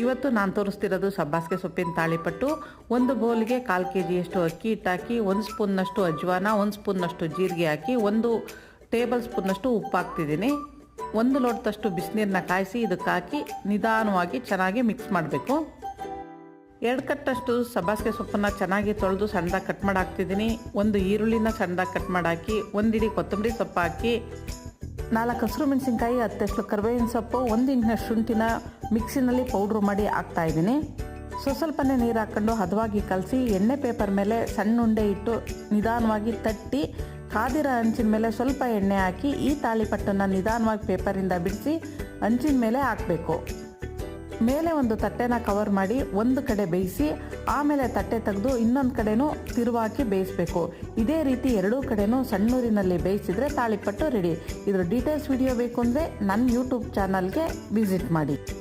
ಇವತ್ತು ನಾನು ತೋರಿಸ್ತಿರೋದು ಸಬ್ಬಾಸಿಗೆ ಸೊಪ್ಪಿನ ತಾಳಿಪಟ್ಟು. ಒಂದು ಬೌಲ್ಗೆ 1/4 kg ಅಕ್ಕಿ ಹಿಟ್ಟಾಕಿ, 1 ಸ್ಪೂನ್ನಷ್ಟು ಅಜ್ವಾನ, 1 ಸ್ಪೂನ್ನಷ್ಟು ಜೀರಿಗೆ ಹಾಕಿ, 1 ಟೇಬಲ್ ಸ್ಪೂನ್ನಷ್ಟು ಉಪ್ಪು ಹಾಕ್ತಿದ್ದೀನಿ. 1 ಲೋಟದಷ್ಟು ಬಿಸಿನೀರನ್ನ ಕಾಯಿಸಿ ಇದಕ್ಕೆ ಹಾಕಿ ನಿಧಾನವಾಗಿ ಚೆನ್ನಾಗಿ ಮಿಕ್ಸ್ ಮಾಡಬೇಕು. 2 ಕಟ್ಟಷ್ಟು ಸಬ್ಬಾಸಿಗೆ ಸೊಪ್ಪನ್ನು ಚೆನ್ನಾಗಿ ತೊಳೆದು ಸಣ್ಣದಾಗಿ ಕಟ್ ಮಾಡಿ ಹಾಕ್ತಿದ್ದೀನಿ. 1 ಈರುಳ್ಳಿನ ಸಣ್ಣದಾಗಿ ಕಟ್ ಮಾಡಿ ಹಾಕಿ, 1 ಹಿಡಿ ಕೊತ್ತಂಬರಿ ಸೊಪ್ಪು ಹಾಕಿ, 4 ಹಸಿರು ಮೆಣಸಿನ್ಕಾಯಿ, 10 ಕರಿಬೇವಿನ ಸೊಪ್ಪು, 1 ಇಂಚಿನಷ್ಟು ಶುಂಠಿನ ಮಿಕ್ಸಿನಲ್ಲಿ ಪೌಡ್ರ್ ಮಾಡಿ ಹಾಕ್ತಾಯಿದ್ದೀನಿ. ಸ್ವಲ್ಪನೇ ನೀರು ಹಾಕ್ಕೊಂಡು ಹದವಾಗಿ ಕಲಸಿ ಎಣ್ಣೆ ಪೇಪರ್ ಮೇಲೆ ಸಣ್ಣ ಉಂಡೆ ಇಟ್ಟು ನಿಧಾನವಾಗಿ ತಟ್ಟಿ ಕಾದಿರೋ ಹಂಚಿನ ಮೇಲೆ ಸ್ವಲ್ಪ ಎಣ್ಣೆ ಹಾಕಿ ಈ ತಾಳಿಪಟ್ಟನ್ನು ನಿಧಾನವಾಗಿ ಪೇಪರಿಂದ ಬಿಡಿಸಿ ಹಂಚಿನ ಮೇಲೆ ಹಾಕಬೇಕು. ಮೇಲೆ ಒಂದು ತಟ್ಟೆನ ಕವರ್ ಮಾಡಿ ಒಂದು ಕಡೆ ಬೇಯಿಸಿ ಆಮೇಲೆ ತಟ್ಟೆ ತೆಗೆದು ಇನ್ನೊಂದು ಕಡೆನೂ ತಿರುವಾಕಿ ಬೇಯಿಸಬೇಕು. ಇದೇ ರೀತಿ ಎರಡೂ ಕಡೆನೂ ಸಣ್ಣೂರಿನಲ್ಲಿ ಬೇಯಿಸಿದರೆ ತಾಳಿಪಟ್ಟು ರೆಡಿ. ಇದರ ಡೀಟೇಲ್ಸ್ ವಿಡಿಯೋ ಬೇಕು ಅಂದರೆ ನನ್ನ ಯೂಟ್ಯೂಬ್ ಚಾನಲ್ಗೆ ವಿಸಿಟ್ ಮಾಡಿ.